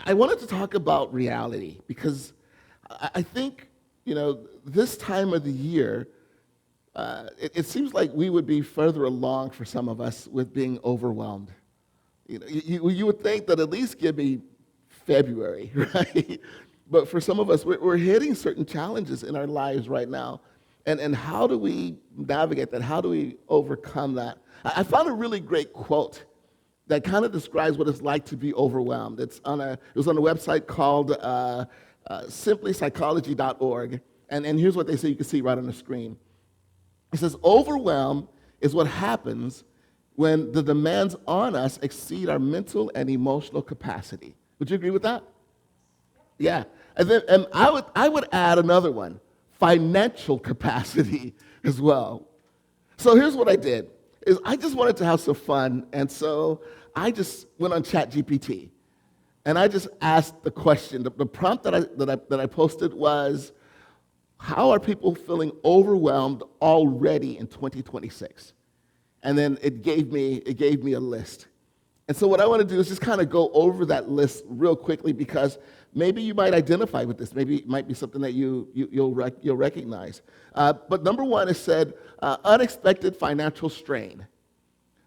I wanted to talk about reality because I think, this time of the year, it seems like we would be further along for some of us with being overwhelmed. You would think that at least give me February, right? But for some of us, we're hitting certain challenges in our lives right now. And how do we navigate that? How do we overcome that? I found a really great quote that kind of describes what it's like to be overwhelmed. It was on a website called simplypsychology.org. And here's what they say, you can see right on the screen. It says, overwhelm is what happens when the demands on us exceed our mental and emotional capacity. Would you agree with that? Yeah. And I would add another one, financial capacity as well. So here's what I did, is I just wanted to have some fun, and so I just went on ChatGPT, and I just asked the question. The prompt that I posted was, how are people feeling overwhelmed already in 2026? And then it gave me a list. And so what I want to do is just kind of go over that list real quickly, because maybe you might identify with this. Maybe it might be something that you'll recognize. But number one, it said unexpected financial strain.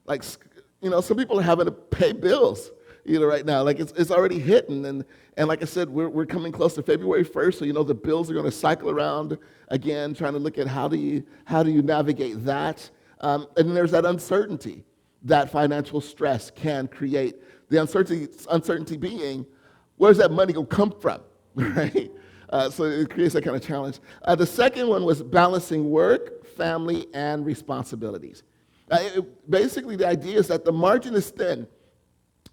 Like, some people are having to pay bills, right now. Like it's already hitting, and like I said, we're coming close to February 1st, so the bills are going to cycle around again, trying to look at how do you navigate that. And then there's that uncertainty that financial stress can create. The uncertainty being, where's that money going to come from, right? So it creates that kind of challenge. The second one was balancing work, family, and responsibilities. Basically, the idea is that the margin is thin.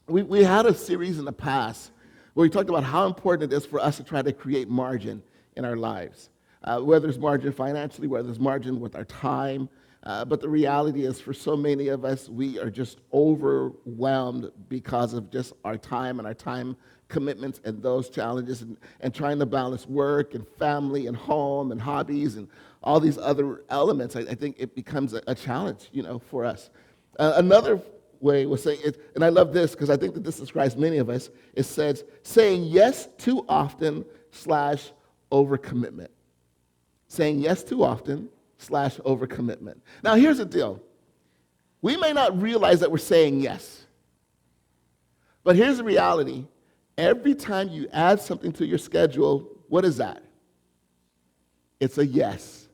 We had a series in the past where we talked about how important it is for us to try to create margin in our lives, whether it's margin financially, whether it's margin with our time. But the reality is, for so many of us, we are just overwhelmed because of just our time and our time commitments and those challenges, and trying to balance work and family and home and hobbies and all these other elements. I think it becomes a challenge, for us. Another way was saying it, and I love this because I think that this describes many of us. It says saying yes too often / overcommitment. Saying yes too often / overcommitment. Now, here's the deal. We may not realize that we're saying yes, but here's the reality. Every time you add something to your schedule, what is that? It's a yes.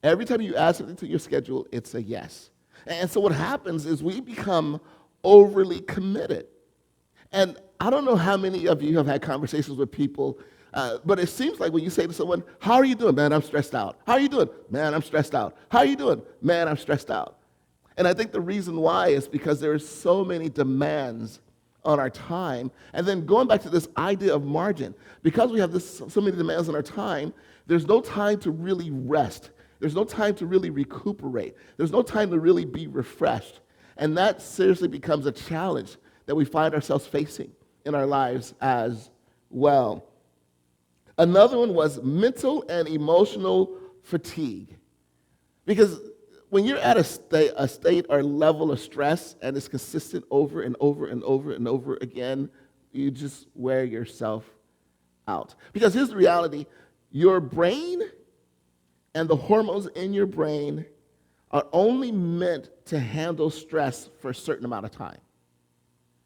Every time you add something to your schedule, it's a yes. And so what happens is we become overly committed. And I don't know how many of you have had conversations with people, but it seems like when you say to someone, how are you doing? Man, I'm stressed out. How are you doing? Man, I'm stressed out. How are you doing? Man, I'm stressed out. And I think the reason why is because there are so many demands on our time. And then going back to this idea of margin, because we have so many demands on our time, there's no time to really rest. There's no time to really recuperate. There's no time to really be refreshed. And that seriously becomes a challenge that we find ourselves facing in our lives as well. Another one was mental and emotional fatigue. Because when you're at a state or level of stress and it's consistent over and over and over and over again, you just wear yourself out. Because here's the reality. Your brain and the hormones in your brain are only meant to handle stress for a certain amount of time.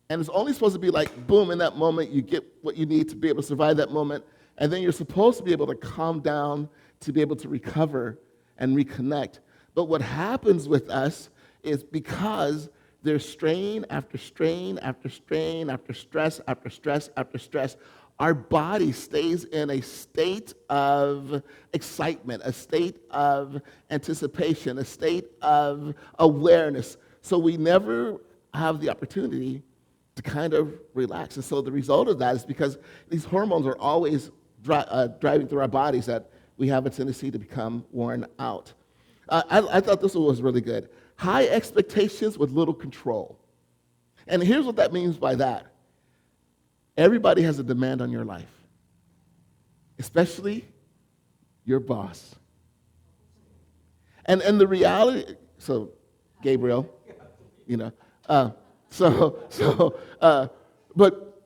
And it's only supposed to be like, boom, in that moment, you get what you need to be able to survive that moment. And then you're supposed to be able to calm down, to be able to recover and reconnect. But what happens with us is because there's strain after strain after strain after stress after stress after stress, our body stays in a state of excitement, a state of anticipation, a state of awareness. So we never have the opportunity to kind of relax. And so the result of that is because these hormones are always driving through our bodies that we have a tendency to become worn out. I thought this one was really good. High expectations with little control. And here's what that means by that. Everybody has a demand on your life, especially your boss. And the reality, so Gabriel, but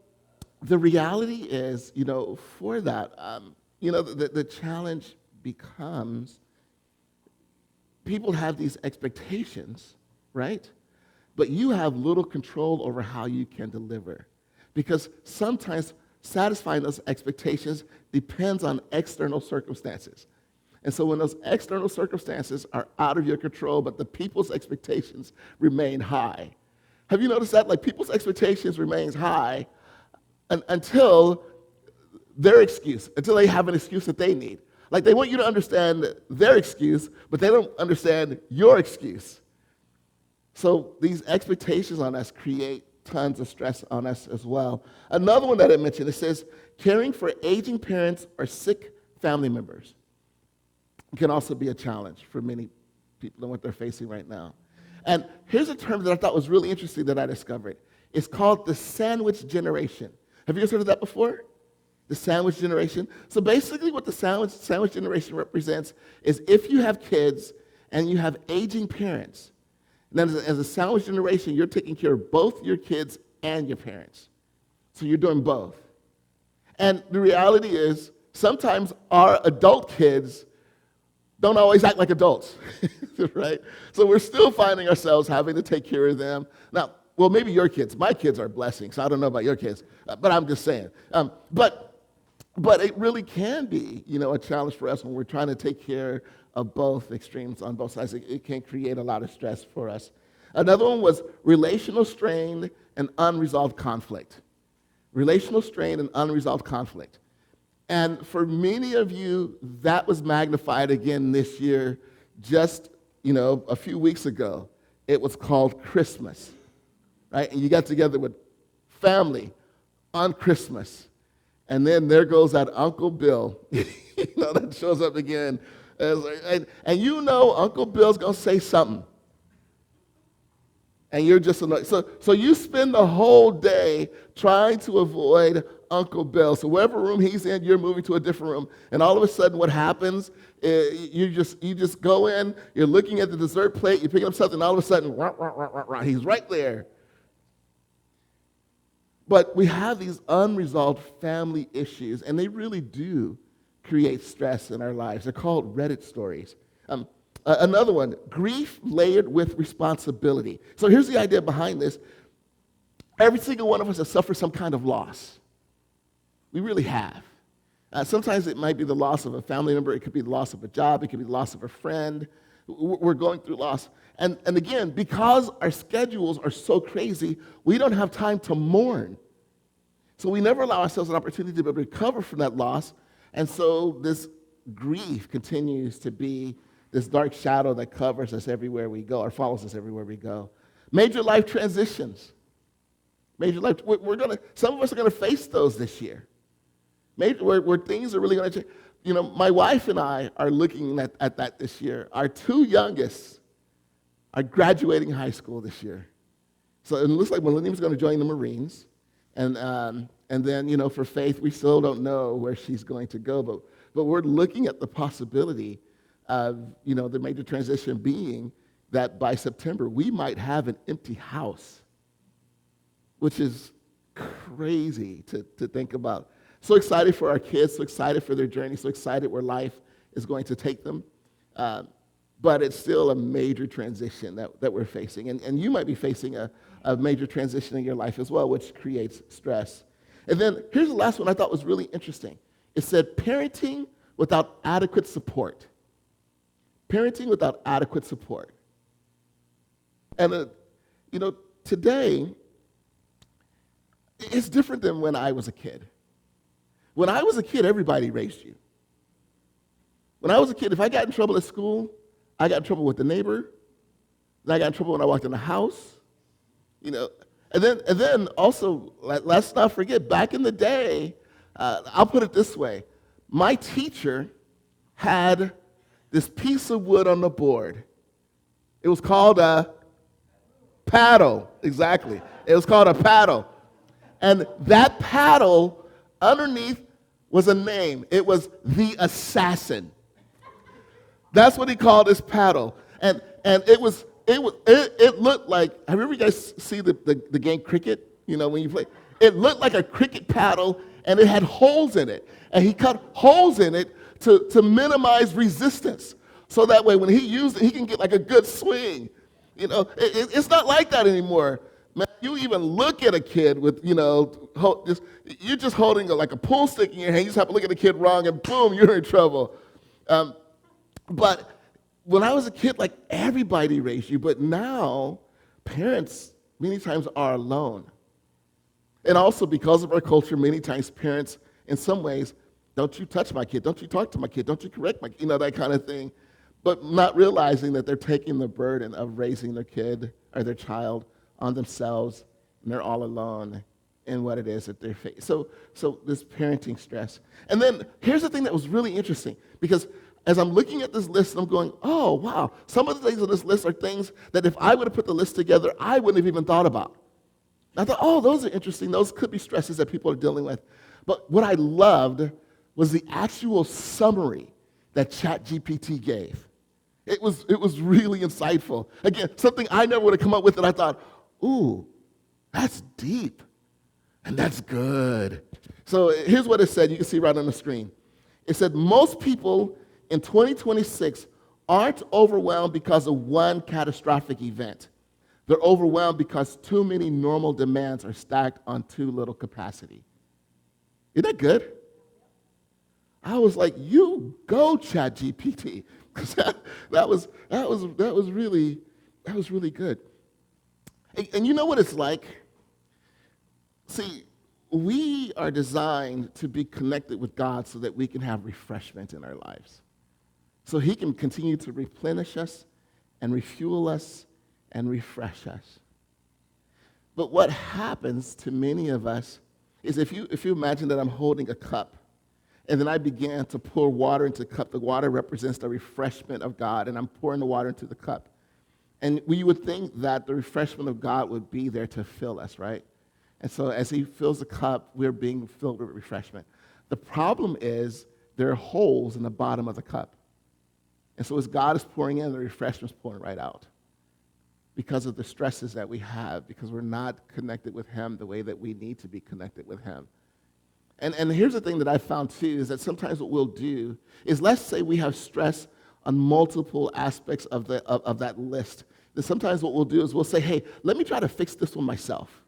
the reality is, for that, the challenge becomes people have these expectations, right? But you have little control over how you can deliver. Because sometimes satisfying those expectations depends on external circumstances. And so when those external circumstances are out of your control, but the people's expectations remain high. Have you noticed that? Like people's expectations remains high until until they have an excuse that they need. Like they want you to understand their excuse, but they don't understand your excuse. So these expectations on us create tons of stress on us as well. Another one that I mentioned, it says caring for aging parents or sick family members can also be a challenge for many people and what they're facing right now. And here's a term that I thought was really interesting that I discovered. It's called the sandwich generation. Have you guys heard of that before? The sandwich generation. So basically what the sandwich generation represents is if you have kids and you have aging parents, then as a sandwich generation, you're taking care of both your kids and your parents. So you're doing both. And the reality is sometimes our adult kids don't always act like adults, right? So we're still finding ourselves having to take care of them. Now, well, maybe your kids. My kids are blessings, so I don't know about your kids, but I'm just saying. But it really can be, a challenge for us when we're trying to take care of both extremes on both sides. It can create a lot of stress for us. Another one was relational strain and unresolved conflict. Relational strain and unresolved conflict. And for many of you, that was magnified again this year, just, a few weeks ago. It was called Christmas, right? And you got together with family on Christmas. And then there goes that Uncle Bill, that shows up again. And Uncle Bill's going to say something. And you're just annoyed. So you spend the whole day trying to avoid Uncle Bill. So whatever room he's in, you're moving to a different room. And all of a sudden what happens, you just go in, you're looking at the dessert plate, you're picking up something, and all of a sudden, he's right there. But we have these unresolved family issues, and they really do create stress in our lives. They're called Reddit stories. Another one, grief layered with responsibility. So here's the idea behind this. Every single one of us has suffered some kind of loss. We really have. Sometimes it might be the loss of a family member. It could be the loss of a job. It could be the loss of a friend. We're going through loss. And again, because our schedules are so crazy, we don't have time to mourn. So we never allow ourselves an opportunity to recover from that loss. And so this grief continues to be this dark shadow that covers us everywhere we go or follows us everywhere we go. Major life transitions. Some of us are going to face those this year. Where things are really going to change. My wife and I are looking at that this year. Our two youngest are graduating high school this year. So it looks like Millennium's going to join the Marines. And then, for Faith, we still don't know where she's going to go. But we're looking at the possibility of, the major transition being that by September, we might have an empty house, which is crazy to think about. So excited for our kids, so excited for their journey, so excited where life is going to take them. But it's still a major transition that we're facing. And you might be facing a major transition in your life as well, which creates stress. And then here's the last one I thought was really interesting. It said parenting without adequate support. Parenting without adequate support. And, today, it's different than when I was a kid. When I was a kid, everybody raised you. When I was a kid, if I got in trouble at school, I got in trouble with the neighbor. Then I got in trouble when I walked in the house. And then also, let's not forget, back in the day, I'll put it this way. My teacher had this piece of wood on the board. It was called a paddle, exactly. It was called a paddle. And that paddle, underneath was a name. It was the assassin. That's what he called his paddle. And it looked like, have you ever guys see the game cricket? When you play? It looked like a cricket paddle, and it had holes in it. And he cut holes in it to minimize resistance. So that way, when he used it, he can get like a good swing. It's not like that anymore. Man, you even look at a kid with, you're just holding like a pool stick in your hand. You just have to look at the kid wrong, and boom, you're in trouble. But when I was a kid, like everybody raised you. But now, parents many times are alone. And also because of our culture, many times parents, in some ways, don't you touch my kid, don't you talk to my kid, don't you correct my kid, that kind of thing. But not realizing that they're taking the burden of raising their kid or their child on themselves, and they're all alone in what it is that they're facing. So this parenting stress. And then here's the thing that was really interesting, because as I'm looking at this list, I'm going, oh, wow, some of the things on this list are things that if I would have put the list together, I wouldn't have even thought about. I thought, oh, those are interesting. Those could be stresses that people are dealing with. But what I loved was the actual summary that ChatGPT gave. It was really insightful. Again, something I never would have come up with, and I thought, ooh, that's deep, and that's good. So here's what it said. You can see right on the screen. It said, most people in 2026 aren't overwhelmed because of one catastrophic event. They're overwhelmed because too many normal demands are stacked on too little capacity. Isn't that good? I was like, you go, ChatGPT. Because that was really good. And you know what it's like? See, we are designed to be connected with God so that we can have refreshment in our lives. So he can continue to replenish us and refuel us and refresh us. But what happens to many of us is if you imagine that I'm holding a cup, and then I began to pour water into the cup. The water represents the refreshment of God, and I'm pouring the water into the cup. And we would think that the refreshment of God would be there to fill us, right? And so as he fills the cup, we're being filled with refreshment. The problem is there are holes in the bottom of the cup. And so as God is pouring in, the refreshment's pouring right out because of the stresses that we have, because we're not connected with him the way that we need to be connected with him. And here's the thing that I found too, is that sometimes what we'll do is, let's say we have stress on multiple aspects of that list. Then sometimes what we'll do is we'll say, hey, let me try to fix this one myself.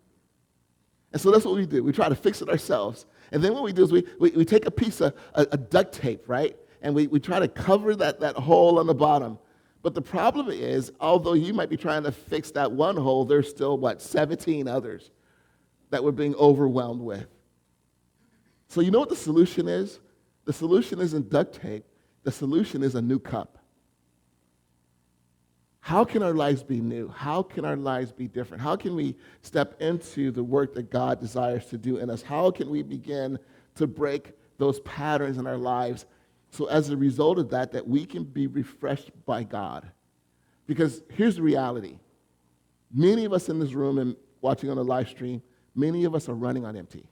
And so that's what we do. We try to fix it ourselves. And then what we do is we take a piece of a duct tape, right? And we try to cover that hole on the bottom. But the problem is, although you might be trying to fix that one hole, there's still, 17 others that we're being overwhelmed with. So you know what the solution is? The solution isn't duct tape. The solution is a new cup. How can our lives be new? How can our lives be different? How can we step into the work that God desires to do in us? How can we begin to break those patterns in our lives so as a result of that we can be refreshed by God? Because here's the reality. Many of us in this room and watching on the live stream, many of us are running on empty.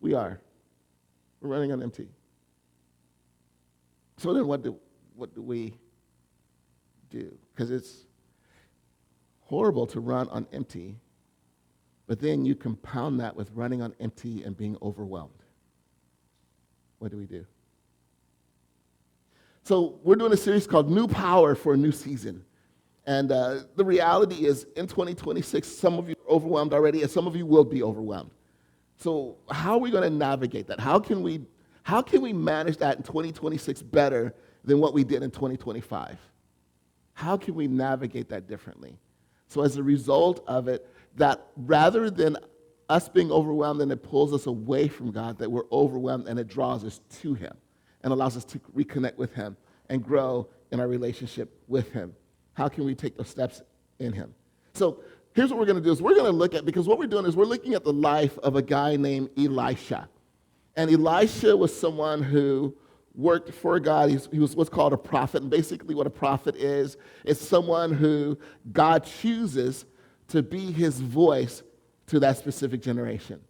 We are. We're running on empty. So then what do we do? Because it's horrible to run on empty, but then you compound that with running on empty and being overwhelmed. What do we do? So we're doing a series called New Power for a New Season. And the reality is, in 2026, some of you are overwhelmed already, and some of you will be overwhelmed. So how are we going to navigate that? How can we manage that in 2026 better than what we did in 2025? How can we navigate that differently? So as a result of it, that rather than us being overwhelmed and it pulls us away from God, that we're overwhelmed and it draws us to him and allows us to reconnect with him and grow in our relationship with him. How can we take those steps in him? So here's what we're going to do is we're going to look at, because what we're doing is we're looking at the life of a guy named Elisha. And Elisha was someone who worked for God. He was what's called a prophet. And basically what a prophet is someone who God chooses to be his voice to that specific generation.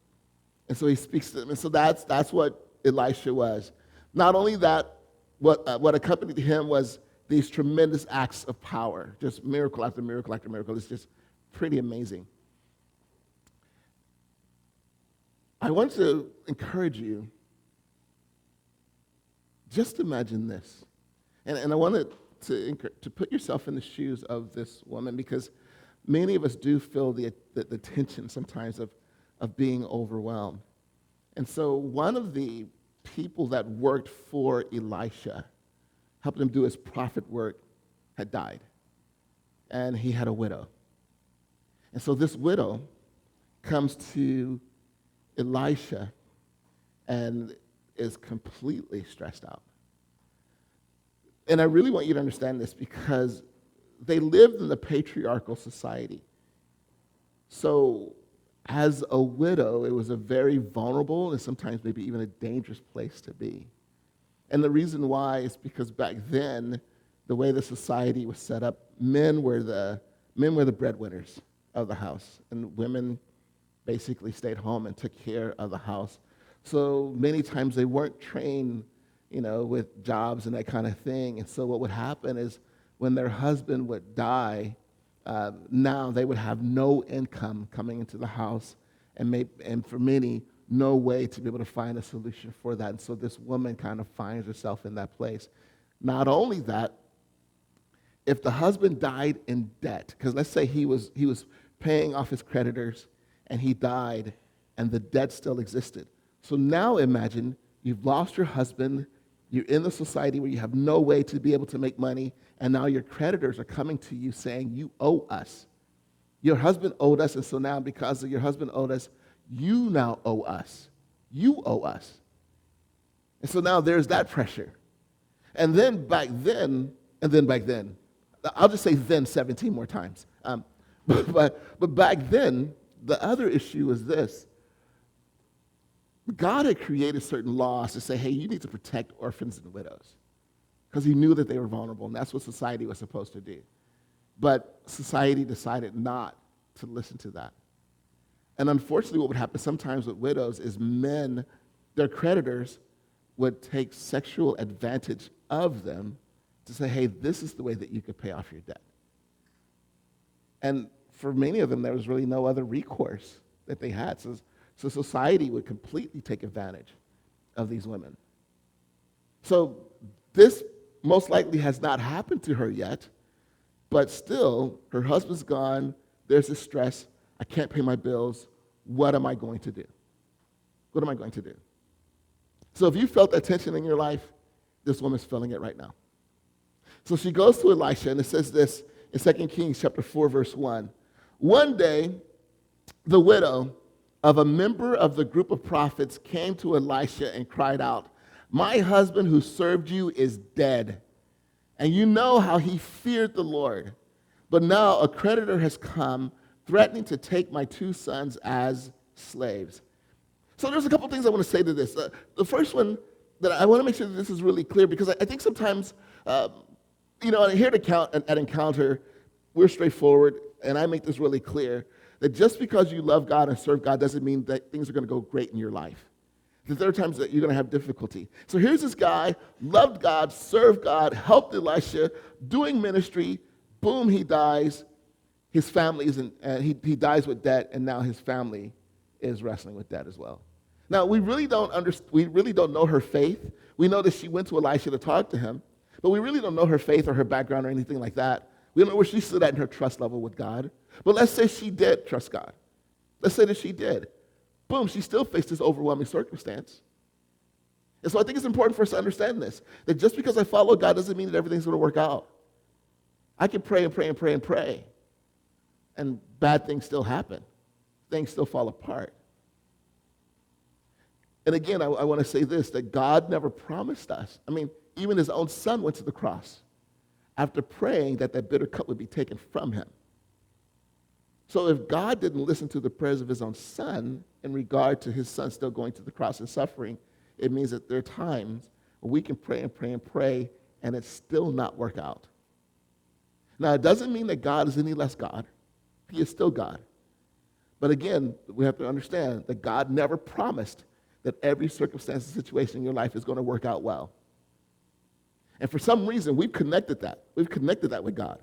And so he speaks to them. And so that's what Elisha was. Not only that, what accompanied him was these tremendous acts of power, just miracle after miracle after miracle. It's just pretty amazing. I want to encourage you, just imagine this. And I wanted to put yourself in the shoes of this woman, because many of us do feel the tension sometimes of being overwhelmed. And so one of the people that worked for Elisha, helping him do his prophet work, had died. And he had a widow. And so this widow comes to Elisha and is completely stressed out. And I really want you to understand this, because they lived in the patriarchal society. So as a widow, it was a very vulnerable and sometimes maybe even a dangerous place to be. And the reason why is because back then, the way the society was set up, men were the breadwinners of the house, and women basically stayed home and took care of the house. So many times they weren't trained, with jobs and that kind of thing. And so what would happen is when their husband would die, now they would have no income coming into the house, and for many, no way to be able to find a solution for that. And so this woman kind of finds herself in that place. Not only that, if the husband died in debt, because let's say he was paying off his creditors and he died and the debt still existed. So now imagine you've lost your husband, you're in the society where you have no way to be able to make money, and now your creditors are coming to you saying, you owe us. Your husband owed us, and so now because your husband owed us, you now owe us. You owe us. And so now there's that pressure. And then back then, I'll just say then 17 more times. But back then, the other issue is this. God had created certain laws to say, hey, you need to protect orphans and widows, because he knew that they were vulnerable, and that's what society was supposed to do. But society decided not to listen to that. And unfortunately, what would happen sometimes with widows is men, their creditors, would take sexual advantage of them to say, hey, this is the way that you could pay off your debt. And for many of them, there was really no other recourse that they had. So society would completely take advantage of these women. So this most likely has not happened to her yet, but still, her husband's gone, there's this stress, I can't pay my bills, what am I going to do? What am I going to do? So if you felt that tension in your life, this woman's feeling it right now. So she goes to Elisha, and it says this in 2 Kings chapter 4, verse 1. One day, the widow of a member of the group of prophets came to Elisha and cried out, my husband who served you is dead, and you know how he feared the Lord. But now a creditor has come, threatening to take my 2 sons as slaves. So there's a couple things I want to say to this. The first one, that I want to make sure that this is really clear, because I think sometimes, here at Encounter, we're straightforward, and I make this really clear, that just because you love God and serve God doesn't mean that things are going to go great in your life. That there are times that you're going to have difficulty. So here's this guy, loved God, served God, helped Elisha, doing ministry. Boom, he dies. His family he dies with debt, and now his family is wrestling with debt as well. Now, we really don't know her faith. We know that she went to Elisha to talk to him, but we really don't know her faith or her background or anything like that. We don't know where she stood at in her trust level with God. But let's say she did trust God. Let's say that she did. Boom, she still faced this overwhelming circumstance. And so I think it's important for us to understand this, that just because I follow God doesn't mean that everything's going to work out. I can pray and pray and pray and pray, and bad things still happen. Things still fall apart. And again, I want to say this, that God never promised us. Even his own son went to the cross after praying that bitter cup would be taken from him. So if God didn't listen to the prayers of his own son in regard to his son still going to the cross and suffering, it means that there are times where we can pray and pray and pray and it still not work out. Now, it doesn't mean that God is any less God. He is still God. But again, we have to understand that God never promised that every circumstance and situation in your life is going to work out well. And for some reason, we've connected that. We've connected that with God.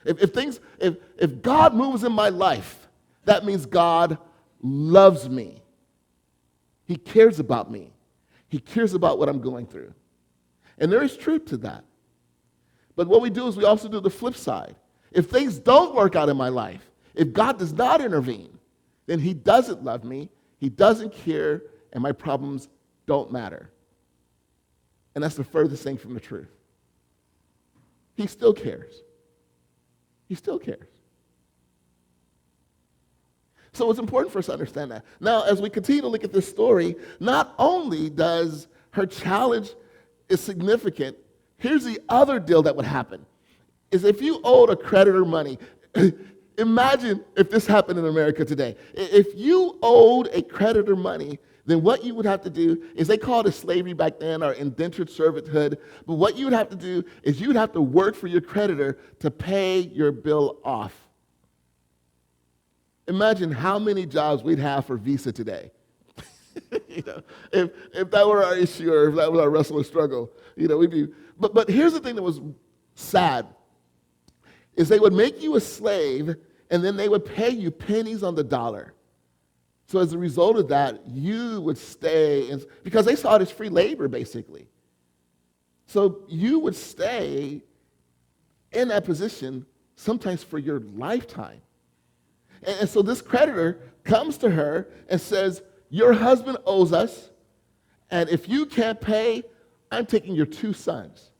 If God moves in my life, that means God loves me. He cares about me. He cares about what I'm going through. And there is truth to that. But what we do is we also do the flip side. If things don't work out in my life, if God does not intervene, then he doesn't love me, he doesn't care, and my problems don't matter. And that's the furthest thing from the truth. He still cares. He still cares. So it's important for us to understand that. Now, as we continue to look at this story, not only does her challenge is significant, here's the other deal that would happen, is if you owed a creditor money, imagine if this happened in America today. If you owed a creditor money, then what you would have to do is, they called it slavery back then, or indentured servitude, but what you would have to do is you would have to work for your creditor to pay your bill off. Imagine how many jobs we'd have for Visa today. If that were our issue, or if that was our wrestle and struggle, we'd be. But here's the thing that was sad, is they would make you a slave, and then they would pay you pennies on the dollar. So as a result of that, you would stay, because they saw it as free labor, basically. So you would stay in that position sometimes for your lifetime. And so this creditor comes to her and says, your husband owes us, and if you can't pay, I'm taking your 2 sons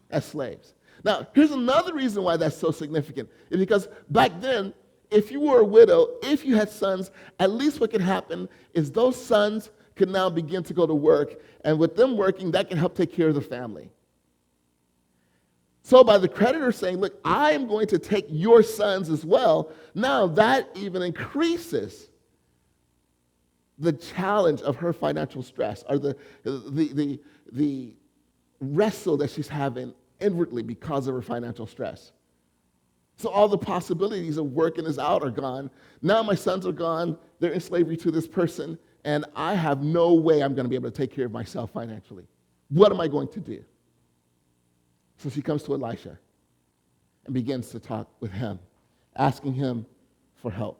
as slaves. Now, here's another reason why that's so significant, is because back then, if you were a widow, if you had sons, at least what could happen is those sons could now begin to go to work, and with them working, that can help take care of the family. So by the creditor saying, look, I am going to take your sons as well, now that even increases the challenge of her financial stress, or the wrestle that she's having inwardly because of her financial stress. So all the possibilities of working this out are gone. Now my sons are gone. They're in slavery to this person, and I have no way I'm going to be able to take care of myself financially. What am I going to do? So she comes to Elisha and begins to talk with him, asking him for help.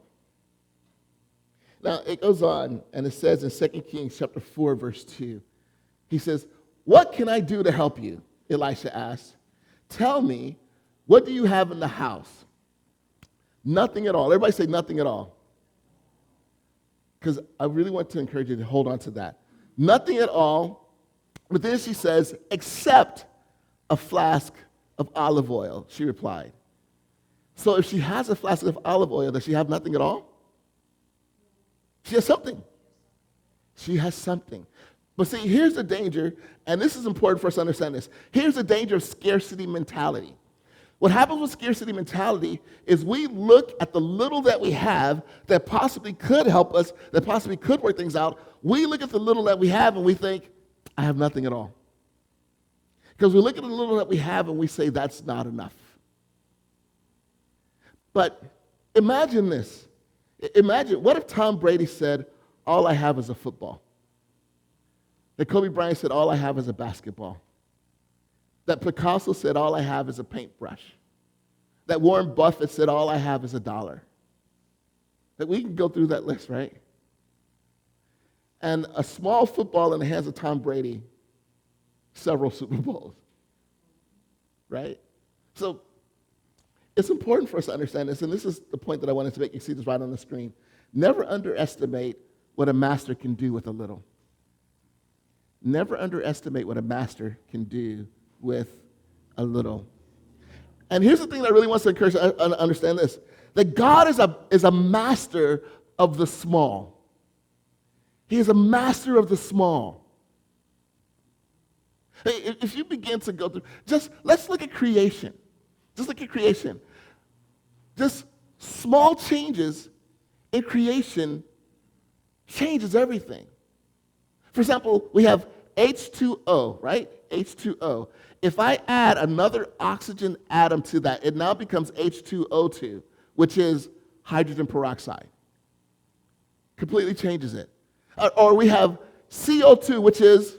Now, it goes on, and it says in 2 Kings chapter 4, verse 2, he says, what can I do to help you? Elisha asked. Tell me, what do you have in the house? Nothing at all. Everybody say nothing at all. Because I really want to encourage you to hold on to that. Nothing at all. But then she says, except a flask of olive oil, she replied. So if she has a flask of olive oil, does she have nothing at all? She has something. She has something. But see, here's the danger, and this is important for us to understand this. Here's the danger of scarcity mentality. What happens with scarcity mentality is we look at the little that we have that possibly could help us, that possibly could work things out. We look at the little that we have and we think, I have nothing at all. Because we look at the little that we have and we say, that's not enough. But imagine this. Imagine, what if Tom Brady said, all I have is a football? That Kobe Bryant said, all I have is a basketball. That Picasso said, all I have is a paintbrush. That Warren Buffett said, all I have is $1. That we can go through that list, right? And a small football in the hands of Tom Brady, several Super Bowls, right? So it's important for us to understand this, and this is the point that I wanted to make. You see this right on the screen. Never underestimate what a master can do with a little. Never underestimate what a master can do with a little. And here's the thing that I really want to encourage you to understand this, that God is a master of the small. He is a master of the small. Hey, if you begin to go through, let's look at creation. Just look at creation. Just small changes in creation changes everything. For example, we have H2O, right? H2O. If I add another oxygen atom to that, it now becomes H2O2, which is hydrogen peroxide. Completely changes it. Or we have CO2, which is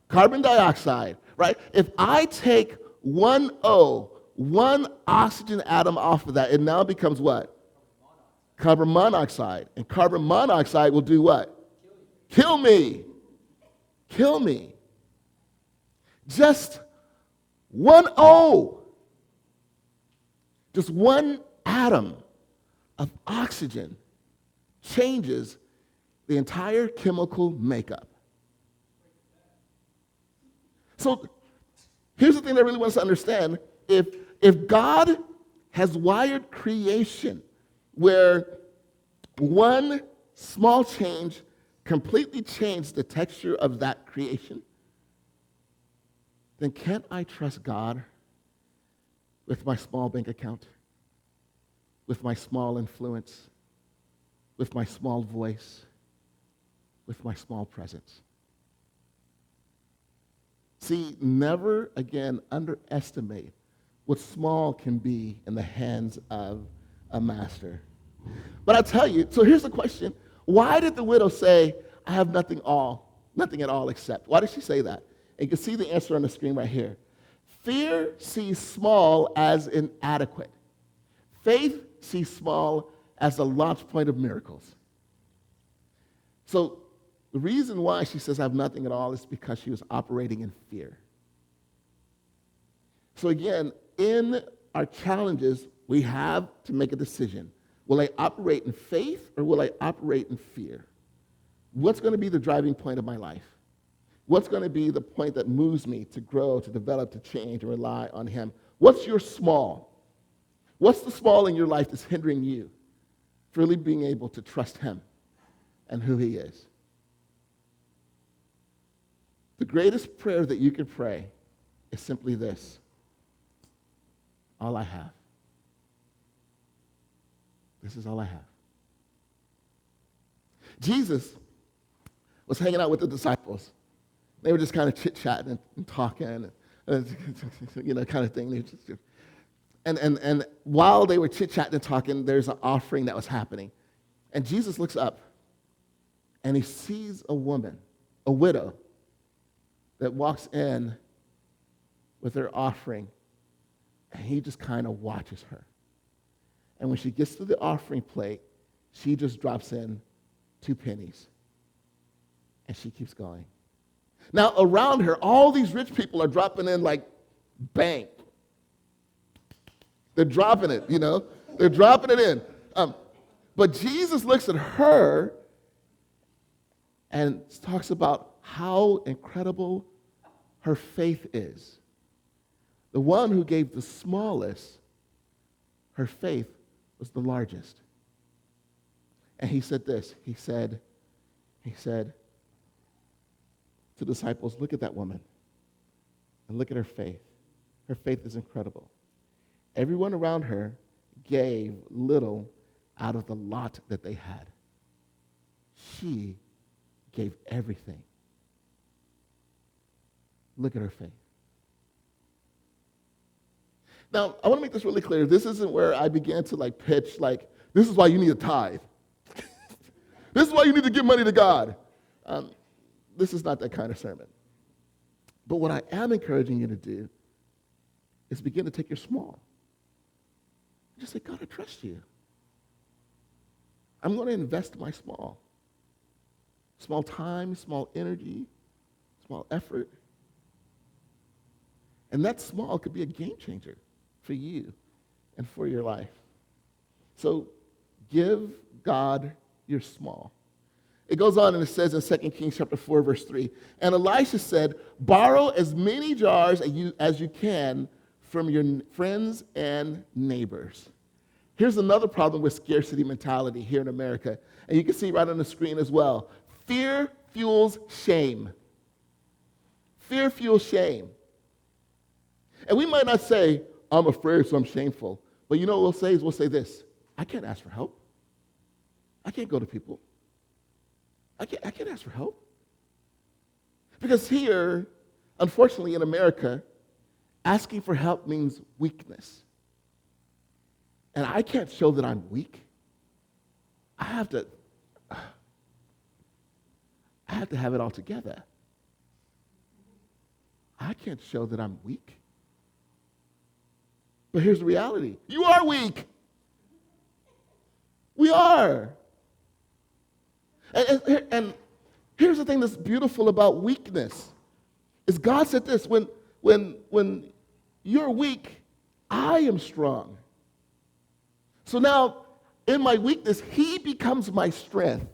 carbon dioxide, right? If I take one oxygen atom off of that, it now becomes what? Carbon monoxide. And carbon monoxide will do what? Kill me. Kill me. Just one O. Just one atom of oxygen changes the entire chemical makeup. So here's the thing that I really want us to understand. If God has wired creation where one small change completely changed the texture of that creation, then can't I trust God with my small bank account, with my small influence, with my small voice, with my small presence? See, never again underestimate what small can be in the hands of a master. But I tell you, so here's the question. Why did the widow say, I have nothing at all except? Why did she say that? And you can see the answer on the screen right here. Fear sees small as inadequate. Faith sees small as the launch point of miracles. So the reason why she says I have nothing at all is because she was operating in fear. So again, in our challenges, we have to make a decision. Will I operate in faith or will I operate in fear? What's going to be the driving point of my life? What's going to be the point that moves me to grow, to develop, to change, and rely on Him? What's your small? What's the small in your life that's hindering you from really being able to trust Him and who He is? The greatest prayer that you can pray is simply this: all I have. This is all I have. Jesus was hanging out with the disciples. They were just kind of chit-chatting and talking, and, kind of thing. And while they were chit-chatting and talking, there's an offering that was happening. And Jesus looks up, and he sees a woman, a widow, that walks in with her offering, and he just kind of watches her. And when she gets to the offering plate, she just drops in 2 pennies, and she keeps going. Now, around her, all these rich people are dropping in like bank. They're dropping it, They're dropping it in. But Jesus looks at her and talks about how incredible her faith is. The one who gave the smallest, her faith was the largest. And he said this. He said to the disciples, look at that woman and look at her faith. Her faith is incredible. Everyone around her gave little out of the lot that they had. She gave everything. Look at her faith. Now, I want to make this really clear. This isn't where I began to pitch, this is why you need a tithe. This is why you need to give money to God. This is not that kind of sermon. But what I am encouraging you to do is begin to take your small. Just say, God, I trust you. I'm going to invest my small. Small time, small energy, small effort. And that small could be a game changer for you and for your life. So give God your small. It goes on and it says in 2 Kings chapter 4, verse 3, and Elisha said, borrow as many jars as you can from your friends and neighbors. Here's another problem with scarcity mentality here in America. And you can see right on the screen as well. Fear fuels shame. Fear fuels shame. And we might not say, I'm afraid, so I'm shameful. But you know what we'll say is we'll say this: I can't ask for help. I can't go to people. I can't ask for help. Because here, unfortunately in America, asking for help means weakness. And I can't show that I'm weak. I have to have it all together. I can't show that I'm weak. But here's the reality. You are weak. We are. And Here's the thing that's beautiful about weakness is God said this, when you're weak, I am strong. So now, in my weakness, he becomes my strength.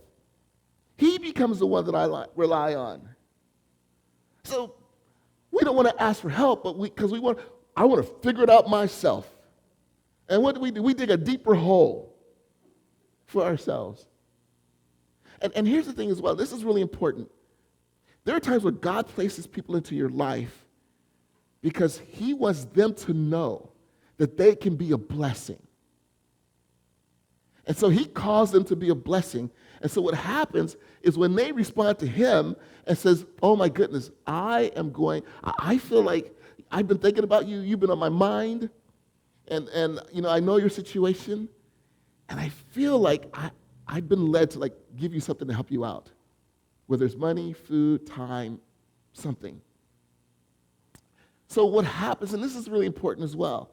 He becomes the one that I rely on. So we don't want to ask for help, but I want to figure it out myself. And what do? We dig a deeper hole for ourselves. And here's the thing as well. This is really important. There are times where God places people into your life because he wants them to know that they can be a blessing. And so he calls them to be a blessing. And so what happens is when they respond to him and says, oh my goodness, I feel like I've been thinking about you, you've been on my mind, and I know your situation, and I feel like I've been led to give you something to help you out, whether it's money, food, time, something. So what happens, and this is really important as well,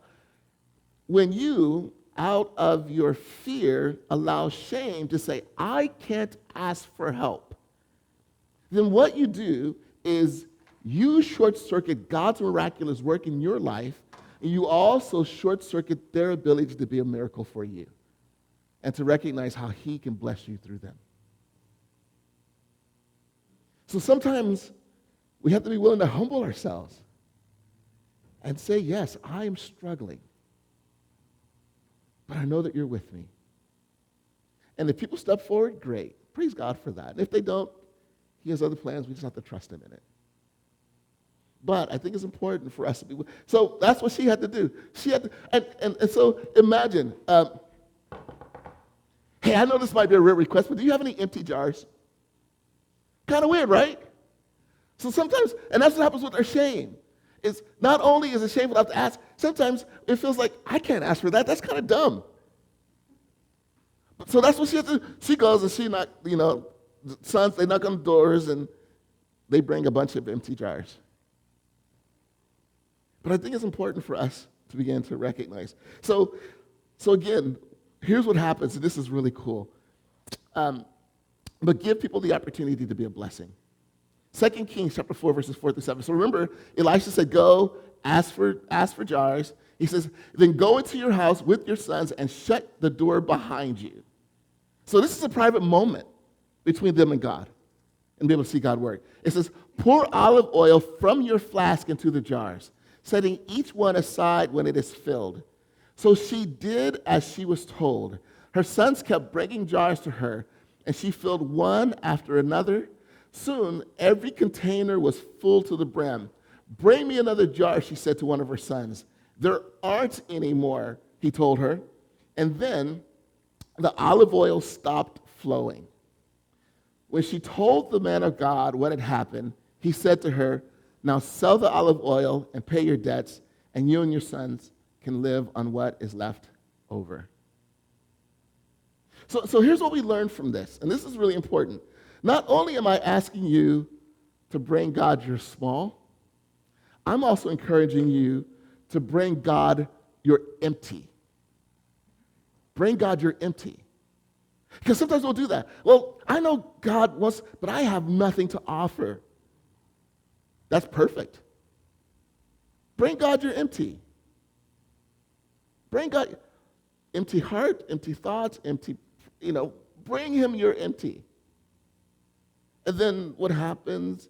when you, out of your fear, allow shame to say, I can't ask for help, then what you do is you short-circuit God's miraculous work in your life, and you also short-circuit their ability to be a miracle for you and to recognize how he can bless you through them. So sometimes we have to be willing to humble ourselves and say, yes, I am struggling, but I know that you're with me. And if people step forward, great. Praise God for that. And if they don't, he has other plans. We just have to trust him in it. But I think it's important for us to be. So that's what she had to do. She had to, and so imagine, hey, I know this might be a real request, but do you have any empty jars? Kind of weird, right? So sometimes, and that's what happens with our shame. Is not only is it shameful to have to ask, sometimes it feels like, I can't ask for that. That's kind of dumb. So that's what she has to do. She goes and the sons, they knock on the doors and they bring a bunch of empty jars. But I think it's important for us to begin to recognize. So again, here's what happens, and this is really cool. But give people the opportunity to be a blessing. 2 Kings chapter 4, verses 4 through 7. So remember, Elisha said, go, ask for jars. He says, then go into your house with your sons and shut the door behind you. So this is a private moment between them and God, and be able to see God work. It says, pour olive oil from your flask into the jars, setting each one aside when it is filled. So she did as she was told. Her sons kept bringing jars to her, and she filled one after another. Soon, every container was full to the brim. Bring me another jar, she said to one of her sons. There aren't any more, he told her. And then the olive oil stopped flowing. When she told the man of God what had happened, he said to her, now sell the olive oil and pay your debts, and you and your sons can live on what is left over. So here's what we learned from this, and this is really important. Not only am I asking you to bring God your small, I'm also encouraging you to bring God your empty. Bring God your empty. Because sometimes we'll do that. Well, I know God wants, but I have nothing to offer. That's perfect. Bring God your empty. Bring God empty heart, empty thoughts, empty, bring him your empty. And then what happens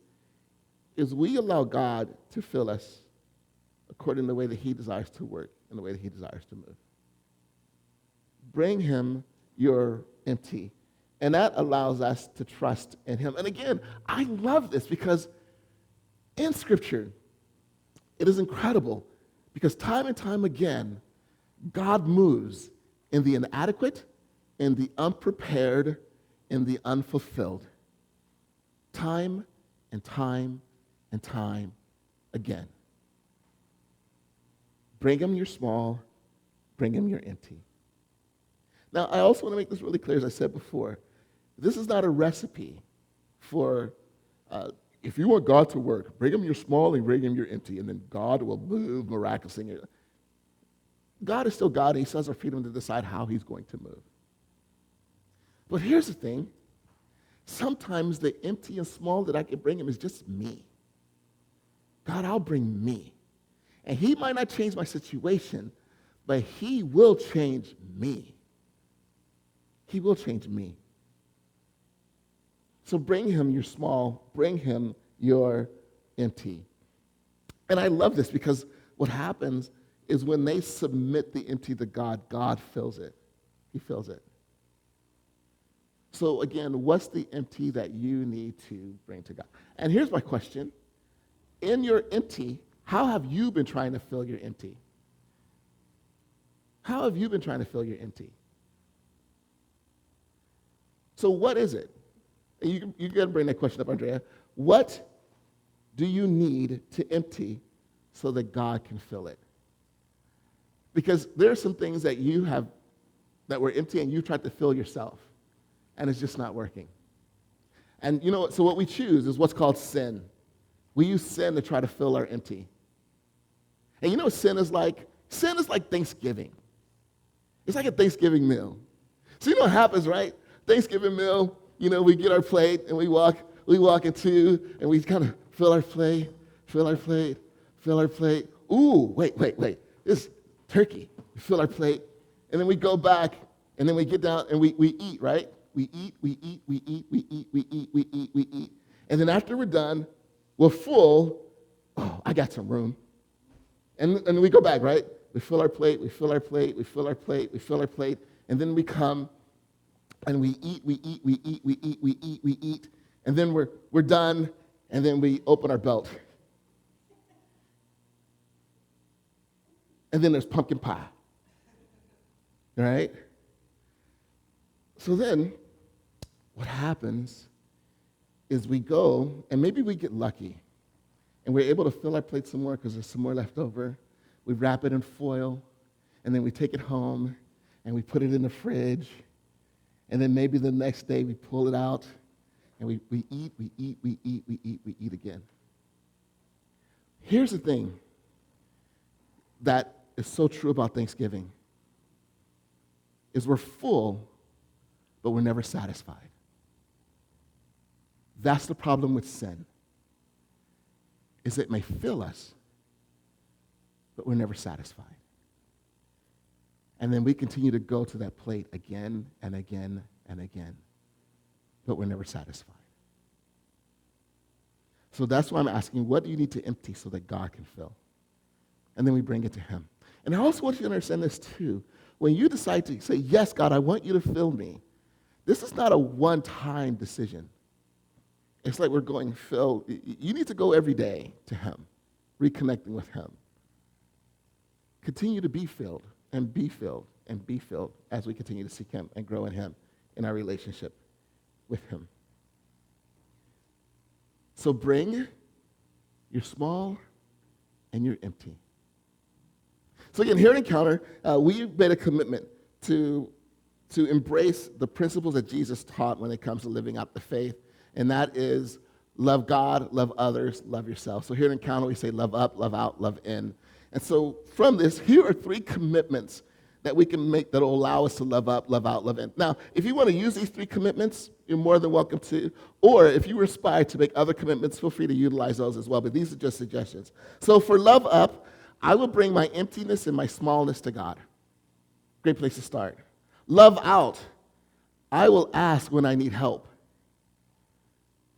is we allow God to fill us according to the way that he desires to work and the way that he desires to move. Bring him your empty. And that allows us to trust in him. And again, I love this because in Scripture, it is incredible because time and time again, God moves in the inadequate, in the unprepared, in the unfulfilled. Time and time and time again. Bring him your small, bring him your empty. Now, I also want to make this really clear, as I said before. This is not a recipe for, if you want God to work, bring him your small and bring him your empty, and then God will move miraculously. God is still God, and he still has our freedom to decide how he's going to move. But here's the thing. Sometimes the empty and small that I can bring him is just me. God, I'll bring me. And he might not change my situation, but he will change me. He will change me. So bring him your small, bring him your empty. And I love this because what happens is when they submit the empty to God, God fills it. He fills it. So again, what's the empty that you need to bring to God? And here's my question. In your empty, how have you been trying to fill your empty? How have you been trying to fill your empty? So what is it? You can bring that question up, Andrea. What do you need to empty so that God can fill it? Because there are some things that you have that were empty and you tried to fill yourself, and it's just not working. And you know what? So what we choose is what's called sin. We use sin to try to fill our empty. And you know what sin is like? Sin is like Thanksgiving. It's like a Thanksgiving meal. So you know what happens, right? Thanksgiving meal, you know, we get our plate and we walk into and we kind of fill our plate. Ooh, wait. This turkey. We fill our plate. And then we go back and then we get down and we eat, right? We eat. And then after we're done, we're full. Oh, I got some room. And we go back, right? We fill our plate. And then we come and we eat. And then we're done. And then we open our belt. And then there's pumpkin pie. All right? So then what happens is we go, and maybe we get lucky, and we're able to fill our plate some more because there's some more left over. We wrap it in foil, and then we take it home, and we put it in the fridge, and then maybe the next day we pull it out, and we eat again. Here's the thing that is so true about Thanksgiving, is we're full, but we're never satisfied. That's the problem with sin, is it may fill us, but we're never satisfied. And then we continue to go to that plate again and again and again, but we're never satisfied. So that's why I'm asking, what do you need to empty so that God can fill? And then we bring it to him. And I also want you to understand this too. When you decide to say, yes, God, I want you to fill me, this is not a one-time decision. It's like we're going, Phil, you need to go every day to him, reconnecting with him. Continue to be filled and be filled and be filled as we continue to seek him and grow in him in our relationship with him. So bring your small and your empty. So again, here at Encounter, we made a commitment to embrace the principles that Jesus taught when it comes to living out the faith, and that is love God, love others, love yourself. So here at Encounter, we say love up, love out, love in. And so from this, here are 3 commitments that we can make that will allow us to love up, love out, love in. Now, if you want to use these 3 commitments, you're more than welcome to. Or if you aspire to make other commitments, feel free to utilize those as well. But these are just suggestions. So for love up, I will bring my emptiness and my smallness to God. Great place to start. Love out, I will ask when I need help.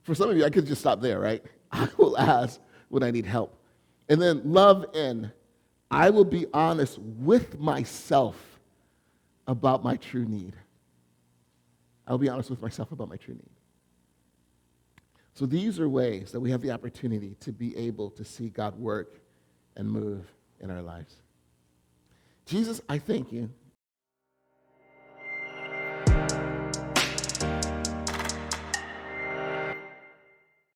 For some of you, I could just stop there, right? I will ask when I need help. And then love in, I will be honest with myself about my true need. I'll be honest with myself about my true need. So these are ways that we have the opportunity to be able to see God work and move in our lives. Jesus, I thank you